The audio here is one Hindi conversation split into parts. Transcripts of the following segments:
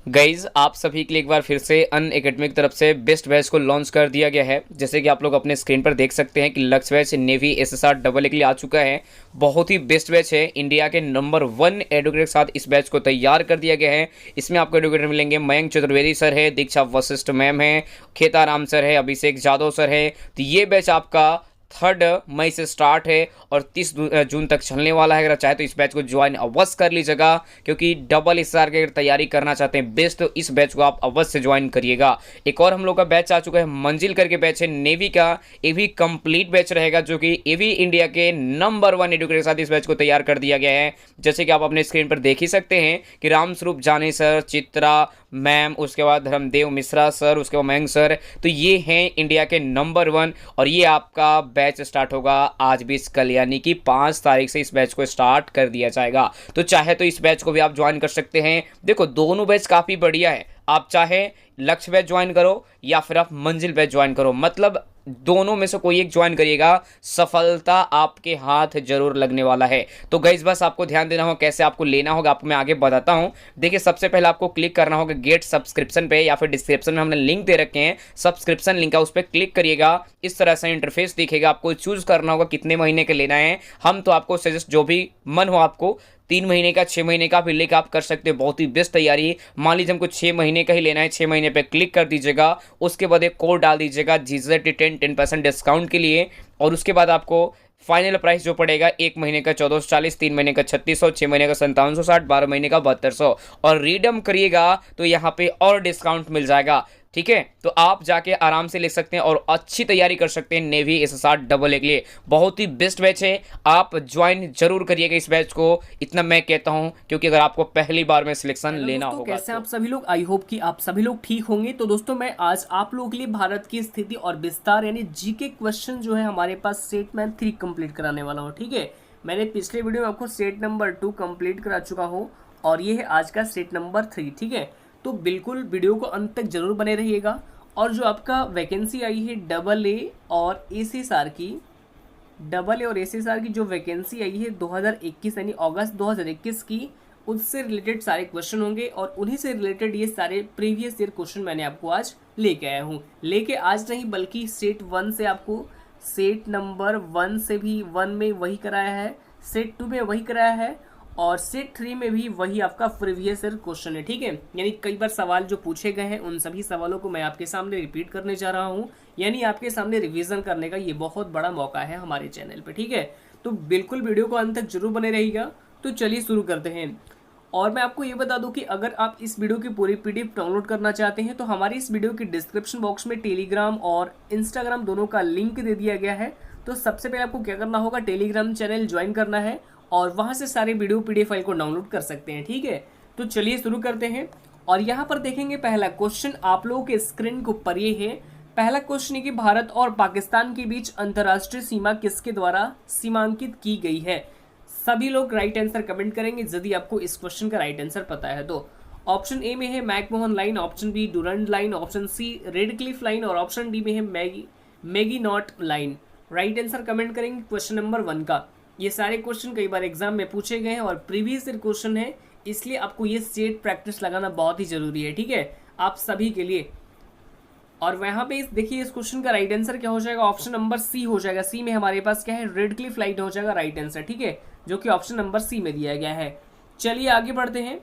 गाइज आप सभी के लिए एक बार फिर से अन एकेडमी की तरफ से बेस्ट बैच को लॉन्च कर दिया गया है। जैसे कि आप लोग अपने स्क्रीन पर देख सकते हैं कि लक्ष्य batch navy SSR double A के लिए आ चुका है। बहुत ही बेस्ट बैच है। इंडिया के नंबर 1 एडुकेटर के साथ इस बैच को तैयार कर दिया गया है। इसमें आपको एडुकेटर मिलेंगे मयंक चतुर्वेदी सर है, दीक्षा वशिष्ठ मैम है, खेताराम सर है, अभिषेक जादव सर है। तो ये बैच आपका 3 मई से स्टार्ट है और 30 जून तक चलने वाला है। अगर चाहे तो इस बैच को ज्वाइन अवश्य कर लीजिएगा, क्योंकि डबल एसआर की अगर तैयारी करना चाहते हैं बेस्ट, तो इस बैच को आप अवश्य ज्वाइन करिएगा। एक और हम लोग का बैच आ चुका है, मंजिल करके बैच है नेवी का। ये भी कंप्लीट बैच रहेगा, जो कि ये भी इंडिया के नंबर 1 एडुकेटर के साथ इस बैच को तैयार कर दिया गया है। जैसे कि आप अपने स्क्रीन पर देख ही सकते हैं कि रामस्वरूप जानी सर, चित्रा मैम, उसके बाद धर्मदेव मिश्रा सर, उसके बाद मयंक सर। तो ये हैं इंडिया के नंबर 1 और ये आपका बैच स्टार्ट होगा आज 20 कल, यानी कि 5 तारीख से इस बैच को स्टार्ट कर दिया जाएगा। तो चाहे तो इस बैच को भी आप ज्वाइन कर सकते हैं। देखो दोनों बैच काफ़ी बढ़िया है। आप चाहे लक्ष्य बैच ज्वाइन करो या फिर आप मंजिल बैच ज्वाइन करो, मतलब दोनों में से कोई एक ज्वाइन करिएगा, सफलता आपके हाथ जरूर लगने वाला है। तो गाइस बस आपको ध्यान देना होगा कैसे आपको लेना होगा, आपको मैं आगे बताता हूं। देखिए सबसे पहले आपको क्लिक करना होगा गेट सब्सक्रिप्शन पे, या फिर डिस्क्रिप्शन में हमने लिंक दे रखे हैं, सब्सक्रिप्शन लिंक है, उस पर क्लिक करिएगा। इस तरह से इंटरफेस दिखेगा। आपको चूज करना होगा कितने महीने के लेना है। हम तो आपको सजेस्ट जो भी मन हो, आपको 3 महीने का, 6 महीने का भी लेकर आप कर सकते हो। बहुत ही बेस्ट तैयारी। मान लीजिए हमको 6 महीने का ही लेना है, 6 महीने पे क्लिक कर दीजिएगा। उसके बाद एक कोड डाल दीजिएगा GZ10 डिस्काउंट के लिए, और उसके बाद आपको फाइनल प्राइस जो पड़ेगा 1 महीने का 1440, 3 महीने का 3600, 6 महीने का 5760, 12 महीने का 7200, और रिडम करिएगा तो यहाँ पे और डिस्काउंट मिल जाएगा। ठीक है, तो आप जाके आराम से ले सकते हैं और अच्छी तैयारी कर सकते हैं नेवी एसएसआर डबल ए के लिए। बहुत ही बेस्ट बैच है, आप ज्वाइन जरूर करिएगा इस बैच को, इतना मैं कहता हूं, क्योंकि अगर आपको पहली बार में सिलेक्शन लेना होगा। कैसे आप सभी लोग, आई होप कि आप सभी लोग ठीक होंगे। तो दोस्तों मैं आज आप लोगों के लिए भारत की स्थिति और विस्तार यानी जीके क्वेश्चन जो है हमारे पास सेट मैं 3 कंप्लीट कराने वाला हूँ। ठीक है, मैंने पिछले वीडियो में आपको सेट नंबर 2 कंप्लीट करा चुका हूँ और ये है आज का सेट नंबर 3। ठीक है, तो बिल्कुल वीडियो को अंत तक जरूर बने रहिएगा। और जो आपका वैकेंसी आई है डबल ए और एसएसआर की, डबल ए और एसएसआर की जो वैकेंसी आई है 2021 यानी अगस्त 2021 की, उससे रिलेटेड सारे क्वेश्चन होंगे और उन्हीं से रिलेटेड ये सारे प्रीवियस ईयर क्वेश्चन मैंने आपको आज लेके आया हूँ। लेके आज नहीं बल्कि सेट 1 से आपको, सेट नंबर 1 से भी 1 में वही कराया है, सेट 2 में वही कराया है और सेट 3 में भी वही आपका प्रीवियस ईयर क्वेश्चन है। ठीक है, यानी कई बार सवाल जो पूछे गए हैं उन सभी सवालों को मैं आपके सामने रिपीट करने जा रहा हूँ, यानी आपके सामने रिवीजन करने का ये बहुत बड़ा मौका है हमारे चैनल पे। ठीक है, तो बिल्कुल वीडियो को अंत तक जरूर बने रहिएगा। तो चलिए शुरू करते हैं। और मैं आपको ये बता दूं कि अगर आप इस वीडियो की पूरी पीडीएफ डाउनलोड करना चाहते हैं तो हमारी इस वीडियो की डिस्क्रिप्शन बॉक्स में टेलीग्राम और इंस्टाग्राम दोनों का लिंक दे दिया गया है। तो सबसे पहले आपको क्या करना होगा, टेलीग्राम चैनल ज्वाइन करना है और वहां से सारे वीडियो पीडीएफ फाइल को डाउनलोड कर सकते हैं। ठीक है, तो चलिए शुरू करते हैं। और यहाँ पर देखेंगे पहला क्वेश्चन आप लोगों के स्क्रीन के ऊपर ये है। पहला क्वेश्चन है कि भारत और पाकिस्तान के बीच अंतर्राष्ट्रीय सीमा किसके द्वारा सीमांकित की गई है। सभी लोग राइट आंसर कमेंट करेंगे यदि आपको इस क्वेश्चन का राइट आंसर पता है तो। ऑप्शन ए में है McMahon line, option B Durand line, option C Radcliffe line और ऑप्शन डी में है Maginot line. Right answer comment करेंगे क्वेश्चन नंबर 1 का। ये सारे क्वेश्चन कई बार एग्जाम में पूछे गए हैं और प्रीवियस ईयर क्वेश्चन है, इसलिए आपको ये सेट प्रैक्टिस लगाना बहुत ही जरूरी है। ठीक है, आप सभी के लिए। और वहां पे देखिए इस क्वेश्चन का राइट आंसर क्या हो जाएगा, ऑप्शन नंबर सी हो जाएगा। सी में हमारे पास क्या है, रेड क्लिफ लाइन हो जाएगा राइट आंसर। ठीक है, जो कि ऑप्शन नंबर सी में दिया गया है। चलिए आगे बढ़ते हैं।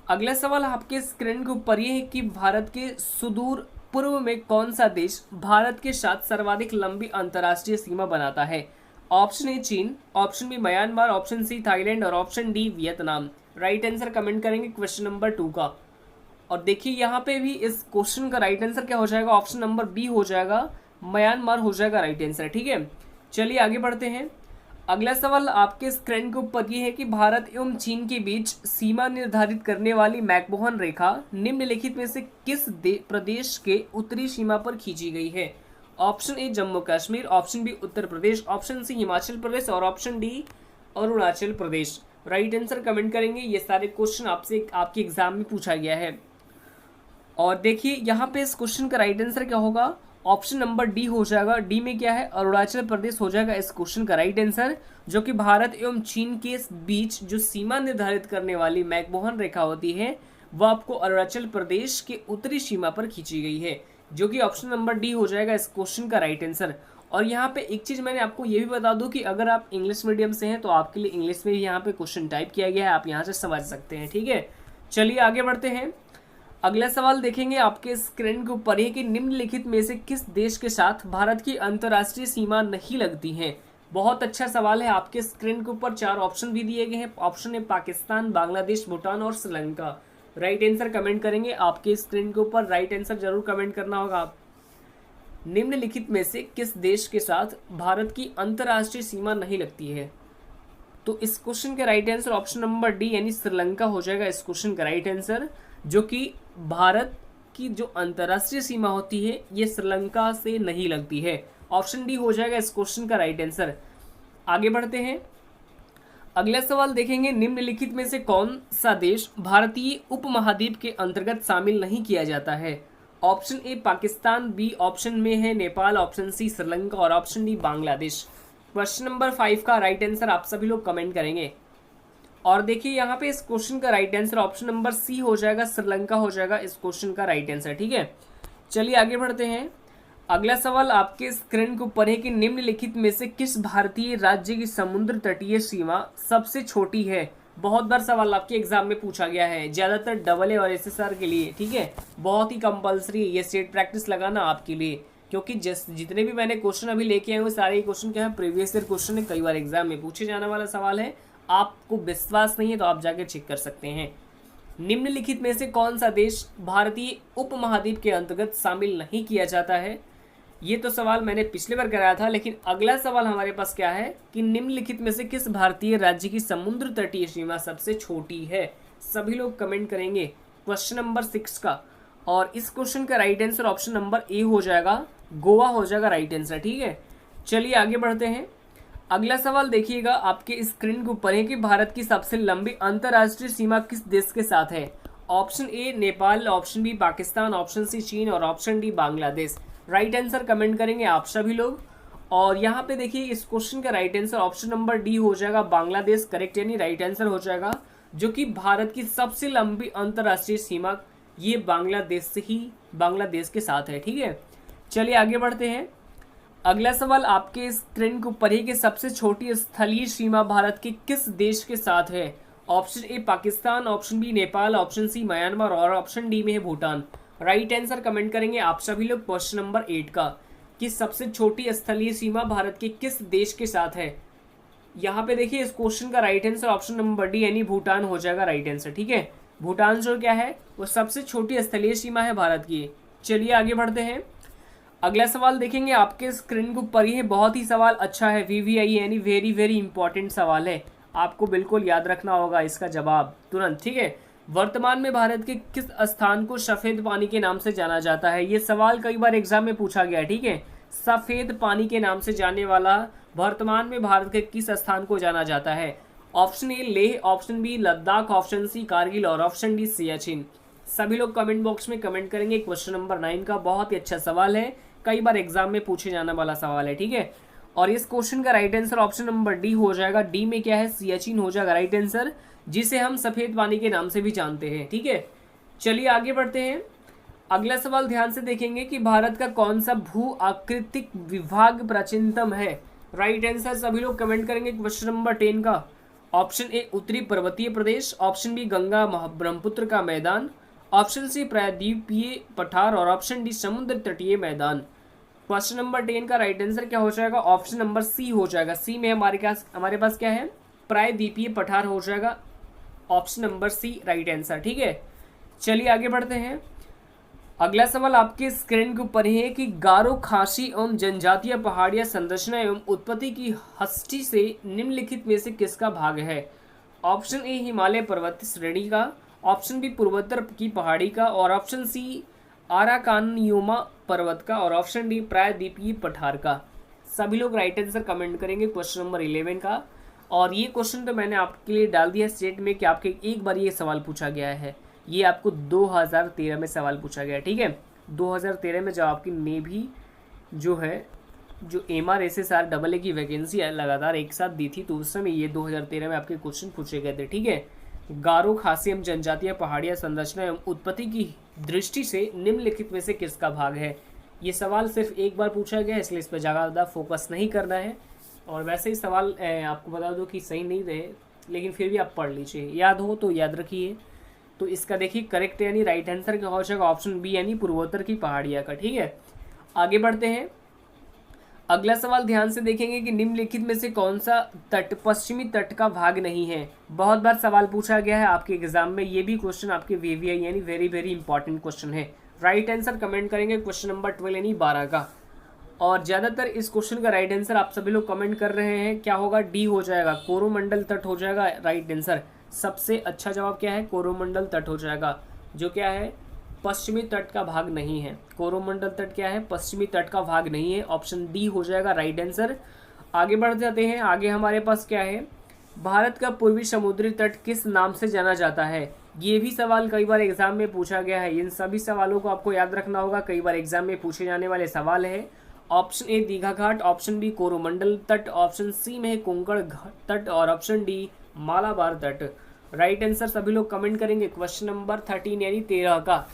अगला सवाल आपके स्क्रीन के ऊपर ये है कि भारत के सुदूर पूर्व में कौन सा देश भारत के साथ सर्वाधिक लंबी अंतर्राष्ट्रीय सीमा बनाता है। ऑप्शन ए चीन, option B Myanmar, option C Thailand और option D Vietnam. Right answer comment करेंगे क्वेश्चन नंबर 2 का। और देखिए यहाँ पे भी इस क्वेश्चन का राइट आंसर क्या हो जाएगा, ऑप्शन नंबर बी हो जाएगा, म्यांमार हो जाएगा राइट आंसर। ठीक है, चलिए आगे बढ़ते हैं। अगला सवाल आपके स्क्रीन के ऊपर ये है कि भारत एवं चीन के बीच सीमा निर्धारित करने वाली मैकमोहन रेखा निम्नलिखित में से किस प्रदेश के उत्तरी सीमा पर खींची गई है। Option A Jammu Kashmir, option B Uttar Pradesh, option C Himachal Pradesh और option D Arunachal Pradesh. Right answer comment करेंगे। ये सारे क्वेश्चन आपसे आपके एग्जाम में पूछा गया है। और देखिए यहाँ पे इस क्वेश्चन का राइट आंसर क्या होगा, ऑप्शन नंबर डी हो जाएगा। डी में क्या है, अरुणाचल प्रदेश हो जाएगा इस क्वेश्चन का राइट आंसर, जो कि भारत एवं चीन के बीच जो सीमा निर्धारित करने वाली मैकमोहन रेखा होती है वह आपको अरुणाचल प्रदेश के उत्तरी सीमा पर खींची गई है, जो कि ऑप्शन नंबर डी हो जाएगा इस क्वेश्चन का राइट आंसर। और यहाँ पे एक चीज़ मैंने आपको ये भी बता दूं कि अगर आप इंग्लिश मीडियम से हैं तो आपके लिए इंग्लिश में भी यहाँ पे क्वेश्चन टाइप किया गया है, आप यहाँ से समझ सकते हैं। ठीक है, चलिए आगे बढ़ते हैं। अगला सवाल देखेंगे आपके स्क्रीन के ऊपर ही कि निम्नलिखित में से किस देश के साथ भारत की अंतर्राष्ट्रीय सीमा नहीं लगती है। बहुत अच्छा सवाल है। आपके स्क्रीन के ऊपर 4 ऑप्शन भी दिए गए हैं। ऑप्शन है पाकिस्तान, बांग्लादेश, भूटान और श्रीलंका। राइट आंसर कमेंट करेंगे। आपके स्क्रीन के ऊपर राइट आंसर जरूर कमेंट करना होगा। आप निम्नलिखित में से किस देश के साथ भारत की अंतर्राष्ट्रीय सीमा नहीं लगती है। तो इस क्वेश्चन का right answer option number D यानी श्रीलंका हो जाएगा इस क्वेश्चन का राइट आंसर, जो कि भारत की जो अंतर्राष्ट्रीय सीमा होती है ये श्रीलंका से नहीं लगती है। ऑप्शन डी हो जाएगा इस क्वेश्चन का राइट आंसर। आगे बढ़ते हैं। अगला सवाल देखेंगे, निम्नलिखित में से कौन सा देश भारतीय उपमहाद्वीप के अंतर्गत शामिल नहीं किया जाता है। Option A Pakistan, B option में है नेपाल, ऑप्शन सी श्रीलंका और option D Bangladesh. Question number 5 का राइट आंसर आप सभी लोग कमेंट करेंगे। और देखिए यहाँ पे इस क्वेश्चन का right answer option number C हो जाएगा, श्रीलंका हो जाएगा इस क्वेश्चन का राइट आंसर। ठीक है, चलिए आगे बढ़ते हैं। अगला सवाल आपके स्क्रीन के ऊपर है कि निम्नलिखित में से किस भारतीय राज्य की समुद्र तटीय सीमा सबसे छोटी है। बहुत बार सवाल आपके एग्जाम में पूछा गया है, ज्यादातर डबल ए और एसएसआर के लिए। ठीक है, बहुत ही कंपलसरी है ये स्टेट प्रैक्टिस लगाना आपके लिए, क्योंकि जितने भी मैंने क्वेश्चन अभी लेके आए हुए सारे क्वेश्चन क्या है, प्रीवियस ईयर क्वेश्चन है, कई बार एग्जाम में पूछे जाने वाला सवाल है। आपको विश्वास नहीं है तो आप जाके चेक कर सकते हैं। निम्नलिखित में से कौन सा देश भारतीय उपमहाद्वीप के अंतर्गत शामिल नहीं किया जाता है। ये तो सवाल मैंने पिछले बार कराया था, लेकिन अगला सवाल हमारे पास क्या है कि निम्नलिखित में से किस भारतीय राज्य की समुद्र तटीय सीमा सबसे छोटी है। सभी लोग कमेंट करेंगे क्वेश्चन नंबर 6 का। और इस क्वेश्चन का right answer option number A हो जाएगा, गोवा हो जाएगा राइट आंसर। ठीक है, चलिए आगे बढ़ते हैं। अगला सवाल देखिएगा आपके स्क्रीन के ऊपर है कि भारत की सबसे लंबी अंतर्राष्ट्रीय सीमा किस देश के साथ है। Option A Nepal, option B Pakistan, option C चीन और option D Bangladesh. Right answer comment करेंगे आप सभी लोग। और यहाँ पे देखिए इस क्वेश्चन का right answer option number D हो जाएगा, बांग्लादेश करेक्ट यानी राइट आंसर हो जाएगा, जो कि भारत की सबसे लंबी अंतर्राष्ट्रीय सीमा ये बांग्लादेश के साथ है। ठीक है, चलिए आगे बढ़ते हैं। अगला सवाल आपके स्क्रीन के ऊपर है कि सबसे छोटी स्थलीय सीमा भारत के किस देश के साथ है। Option A Pakistan, option B Nepal, option C Myanmar और ऑप्शन डी में है भूटान। राइट आंसर कमेंट करेंगे आप सभी लोग क्वेश्चन नंबर 8 का कि सबसे छोटी स्थलीय सीमा भारत के किस देश के साथ है। यहाँ पे देखिए इस क्वेश्चन का right answer option number D यानी भूटान हो जाएगा राइट आंसर। ठीक है, भूटान जो क्या है वो सबसे छोटी स्थलीय सीमा है भारत की। चलिए आगे बढ़ते हैं। अगला सवाल देखेंगे आपके स्क्रीन के ऊपर ही है, बहुत ही सवाल अच्छा है, वीवीआई यानी वेरी वेरी इंपॉर्टेंट सवाल है, आपको बिल्कुल याद रखना होगा इसका जवाब तुरंत। ठीक है, वर्तमान में भारत के किस स्थान को सफेद पानी के नाम से जाना जाता है। ये सवाल कई बार एग्जाम में पूछा गया है। ठीक है, सफेद पानी के नाम से जाने वाला वर्तमान में भारत के किस स्थान को जाना जाता है। Option A Leh, option B Ladakh, option C Kargil और ऑप्शन डी सियाचिन। सभी लोग कमेंट बॉक्स में कमेंट करेंगे। क्वेश्चन नंबर 9 का बहुत ही अच्छा सवाल है, कई बार एग्जाम में पूछे जाने वाला सवाल है। ठीक है, और इस क्वेश्चन का right answer option number D हो जाएगा। डी में क्या है, सियाचिन हो जाएगा राइट आंसर, जिसे हम सफेद पानी के नाम से भी जानते हैं। ठीक है, चलिए आगे बढ़ते हैं। अगला सवाल ध्यान से देखेंगे कि भारत का कौन सा भू आकृतिक विभाग प्राचीनतम है। राइट आंसर सभी लोग कमेंट करेंगे क्वेश्चन नंबर 10 का। ऑप्शन ए उत्तरी पर्वतीय प्रदेश, ऑप्शन बी गंगा ब्रह्मपुत्र का मैदान, ऑप्शन सी प्रायद्वीपीय पठार और ऑप्शन डी समुद्र तटीय मैदान। क्वेश्चन नंबर 10 का राइट आंसर क्या हो जाएगा, ऑप्शन नंबर सी हो जाएगा। सी में हमारे पास क्या है, प्रायद्वीपीय पठार हो जाएगा, option number C right answer. ठीक है, चलिए आगे बढ़ते हैं। अगला सवाल आपके स्क्रीन के ऊपर है कि गारो खासी एवं जनजातीय पहाड़ियां संरचना एवं उत्पत्ति की हस्ती से निम्नलिखित में से किसका भाग है। ऑप्शन ए हिमालय पर्वत श्रेणी का, ऑप्शन बी पूर्वोत्तर की पहाड़ी का और ऑप्शन सी आराकानयुमा पर्वत का और ऑप्शन डी प्रायद्वीपीय पठार का। सभी लोग राइट आंसर कमेंट करेंगे क्वेश्चन नंबर 11 का। और ये क्वेश्चन तो मैंने आपके लिए डाल दिया स्टेट में कि आपके एक बार ये सवाल पूछा गया है, ये आपको 2013 में सवाल पूछा गया है। ठीक है, 2013 में जब आपकी नेवी जो है जो MRSSR AA की वैकेंसी लगातार एक साथ दी थी, तो उस समय ये 2013 में आपके क्वेश्चन पूछे गए थे। ठीक है, गारो खासी एवं जनजातीय पहाड़ियाँ संरचना एवं उत्पत्ति की दृष्टि से निम्नलिखित में से किसका भाग है। ये सवाल सिर्फ एक बार पूछा गया, इसलिए इस पर ज़्यादा फोकस नहीं करना है। और वैसे ही सवाल आपको बता दो कि सही नहीं रहे, लेकिन फिर भी आप पढ़ लीजिए, याद हो तो याद रखिए। तो इसका देखिए करेक्ट यानी राइट आंसर क्या हो जाएगा, ऑप्शन बी यानी पूर्वोत्तर की पहाड़ियाँ का। ठीक है, आगे बढ़ते हैं। अगला सवाल ध्यान से देखेंगे कि निम्नलिखित में से कौन सा तट पश्चिमी तट का भाग नहीं है। बहुत बार सवाल पूछा गया है आपके एग्जाम में, ये भी क्वेश्चन आपके वीवीआई यानी वेरी वेरी इंपॉर्टेंट क्वेश्चन है। राइट आंसर कमेंट करेंगे क्वेश्चन नंबर 12 यानी 12 का। और ज़्यादातर इस क्वेश्चन का राइट आंसर आप सभी लोग कमेंट कर रहे हैं, क्या होगा, डी हो जाएगा, कोरोमंडल तट हो जाएगा राइट आंसर। सबसे अच्छा जवाब क्या है, कोरोमंडल तट हो जाएगा, जो क्या है पश्चिमी तट का भाग नहीं है। कोरोमंडल तट क्या है, पश्चिमी तट का भाग नहीं है, ऑप्शन डी हो जाएगा राइट आंसर। आगे बढ़ जाते हैं, आगे हमारे पास क्या है, भारत का पूर्वी समुद्री तट किस नाम से जाना जाता है। ये भी सवाल कई बार एग्जाम में पूछा गया है, इन सभी सवालों को आपको याद रखना होगा, कई बार एग्जाम में पूछे जाने वाले सवाल है। Option A Digha Ghat, option B Coromandel तट, ऑप्शन सी में है कोंकण तट और ऑप्शन डी मालाबार तट। राइट आंसर सभी लोग कमेंट करेंगे क्वेश्चन नंबर 13 यानी 13 का।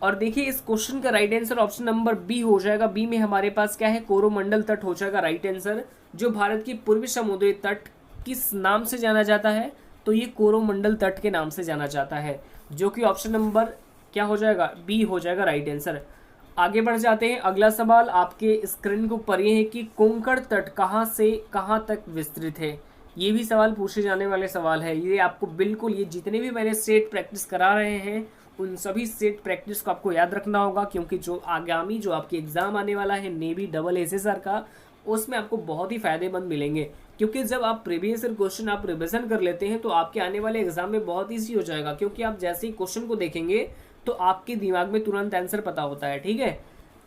और देखिए इस क्वेश्चन का right answer option number B हो जाएगा। बी में हमारे पास क्या है, कोरोमंडल तट हो जाएगा राइट आंसर। जो भारत की पूर्वी समुद्री तट किस नाम से जाना जाता है, तो ये कोरोमंडल तट के नाम से जाना जाता है, जो कि ऑप्शन नंबर क्या हो जाएगा, बी हो जाएगा राइट आंसर। आगे बढ़ जाते हैं, अगला सवाल आपके स्क्रीन के ऊपर ये है कि कोंकण तट कहाँ से कहाँ तक विस्तृत है। ये भी सवाल पूछे जाने वाले सवाल है, ये आपको बिल्कुल, ये जितने भी मैंने सेट प्रैक्टिस करा रहे हैं उन सभी सेट प्रैक्टिस को आपको याद रखना होगा, क्योंकि जो आगामी जो आपके एग्जाम आने वाला है नेवी डबल एसएसआर का, उसमें आपको बहुत ही फायदेमंद मिलेंगे। क्योंकि जब आप प्रीवियस ईयर क्वेश्चन आप रिविजन कर लेते हैं तो आपके आने वाले एग्जाम में बहुत ईजी हो जाएगा, क्योंकि आप जैसे ही क्वेश्चन को देखेंगे तो आपके दिमाग में तुरंत आंसर पता होता है। ठीक है,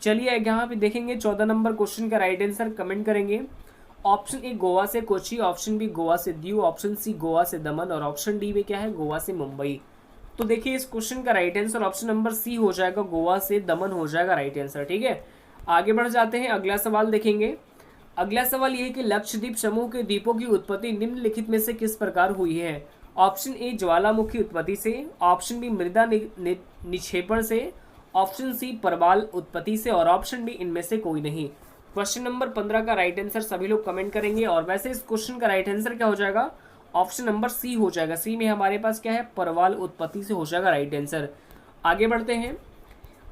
चलिए यहाँ पे देखेंगे 14 नंबर क्वेश्चन का राइट आंसर कमेंट करेंगे। ऑप्शन ए गोवा से कोची, ऑप्शन बी गोवा से दीव, ऑप्शन सी गोवा से दमन और ऑप्शन डी में क्या है, गोवा से मुंबई। तो देखिए इस क्वेश्चन का right answer option number C हो जाएगा, गोवा से दमन हो जाएगा राइट आंसर। ठीक है, आगे बढ़ जाते हैं, अगला सवाल देखेंगे। अगला सवाल ये है कि लक्षद्वीप समूह के द्वीपों की उत्पत्ति निम्नलिखित में से किस प्रकार हुई है। ऑप्शन ए ज्वालामुखी उत्पत्ति से, ऑप्शन बी मृदा निक्षेपण से, ऑप्शन सी प्रवाल उत्पत्ति से और ऑप्शन डी इनमें से कोई नहीं। क्वेश्चन नंबर 15 का राइट आंसर सभी लोग कमेंट करेंगे। और वैसे इस क्वेश्चन का राइट आंसर क्या हो जाएगा, ऑप्शन नंबर सी हो जाएगा। सी में हमारे पास क्या है, प्रवाल उत्पत्ति से हो जाएगा राइट आंसर। आगे बढ़ते हैं,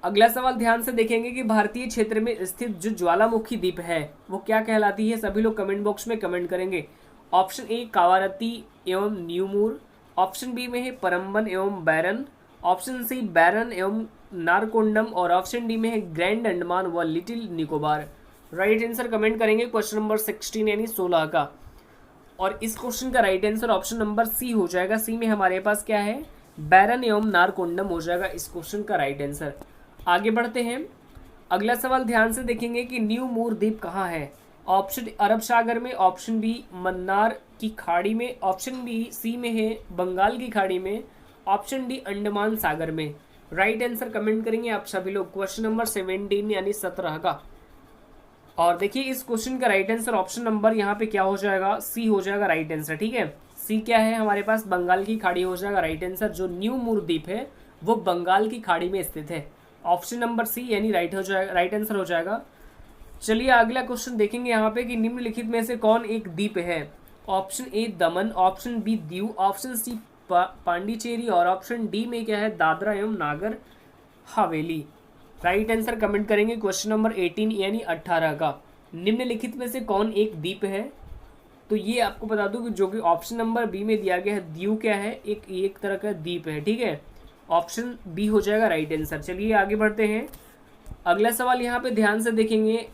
अगला सवाल ध्यान से देखेंगे कि भारतीय क्षेत्र में स्थित जो ज्वालामुखी द्वीप है वो क्या कहलाती है। सभी लोग कमेंट बॉक्स में कमेंट करेंगे। ऑप्शन ए कावारती एवं न्यूमूर, ऑप्शन बी में है परम्बन एवं बैरन, ऑप्शन सी बैरन एवं नारकोंडम और ऑप्शन डी में है ग्रैंड अंडमान व little Nicobar. Right answer comment करेंगे क्वेश्चन नंबर 16 यानी 16 का। और इस क्वेश्चन का right answer option number C हो जाएगा। सी में हमारे पास क्या है, बैरन एवं नारकोंडम हो जाएगा इस क्वेश्चन का राइट आंसर। आगे बढ़ते हैं, अगला सवाल ध्यान से देखेंगे कि न्यू मूर द्वीप कहाँ है। ऑप्शन अरब सागर में, ऑप्शन बी मन्नार की खाड़ी में, ऑप्शन बी सी में है बंगाल की खाड़ी में, ऑप्शन डी अंडमान सागर में। राइट आंसर कमेंट करेंगे आप सभी लोग क्वेश्चन नंबर 17 यानी 17 का। और देखिए इस क्वेश्चन का राइट आंसर ऑप्शन नंबर यहाँ पे क्या हो जाएगा, सी हो जाएगा राइट आंसर। ठीक है, सी क्या है हमारे पास, बंगाल की खाड़ी हो जाएगा राइट आंसर। जो न्यू मूर द्वीप है वो बंगाल की खाड़ी में स्थित है, ऑप्शन नंबर सी यानी राइट हो जाएगा, राइट आंसर हो जाएगा। चलिए अगला क्वेश्चन देखेंगे यहाँ पे कि निम्नलिखित में से कौन एक द्वीप है। Option A Daman, option B Diu, option C Pondicherry और ऑप्शन डी में क्या है, दादरा एवं Nagar Haveli. Right answer comment करेंगे क्वेश्चन नंबर 18 यानी 18 का। निम्नलिखित में से कौन एक द्वीप है। तो ये आपको बता दूं कि जो कि ऑप्शन नंबर बी में दिया गया है, दीव क्या है, एक तरह का द्वीप है। ठीक है, ऑप्शन बी हो जाएगा राइट आंसर। चलिए आगे बढ़ते हैं, अगला सवाल यहाँ पे ध्यान से देखेंगे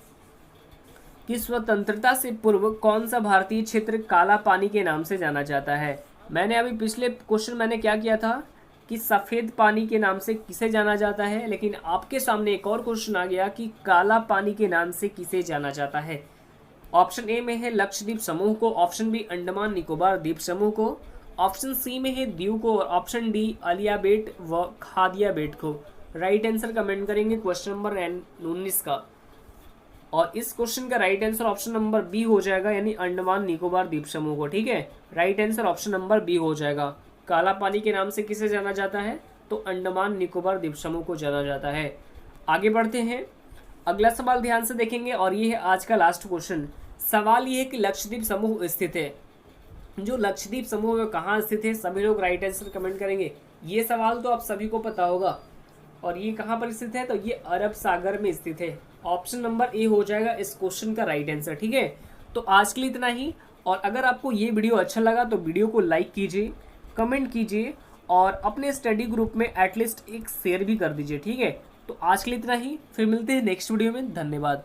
कि स्वतंत्रता से पूर्व कौन सा भारतीय क्षेत्र काला पानी के नाम से जाना जाता है। मैंने अभी पिछले क्वेश्चन मैंने क्या किया था कि सफ़ेद पानी के नाम से किसे जाना जाता है, लेकिन आपके सामने एक और क्वेश्चन आ गया कि काला पानी के नाम से किसे जाना जाता है। ऑप्शन ए में है लक्षद्वीप समूह को, ऑप्शन बी अंडमान निकोबार द्वीप समूह को, ऑप्शन सी में है दीव को और ऑप्शन डी अलिया बेट व खादिया बेट को। राइट आंसर कमेंट करेंगे क्वेश्चन नंबर 19 का। और इस क्वेश्चन का right answer option number B हो जाएगा यानी अंडमान निकोबार द्वीप समूह को। ठीक है, right answer option number B हो जाएगा। काला पानी के नाम से किसे जाना जाता है? तो अंडमान निकोबार द्वीप समूह को जाना जाता है। आगे बढ़ते हैं, अगला सवाल ध्यान से देखेंगे और ये है आज का लास्ट क्वेश्चन। सवाल ये है कि लक्षद्वीप समूह स्थित है, जो लक्षद्वीप समूह है कहाँ स्थित है? सभी लोग राइट आंसर कमेंट करेंगे। ये सवाल तो आप सभी को पता होगा और ये कहाँ पर स्थित है? तो ये अरब सागर में स्थित है। ऑप्शन नंबर ए हो जाएगा इस क्वेश्चन का राइट आंसर। ठीक है, तो आज के लिए इतना ही। और अगर आपको ये वीडियो अच्छा लगा तो वीडियो को लाइक कीजिए, कमेंट कीजिए और अपने स्टडी ग्रुप में एटलीस्ट एक शेयर भी कर दीजिए। ठीक है, तो आज के लिए इतना ही, फिर मिलते हैं नेक्स्ट वीडियो में। धन्यवाद।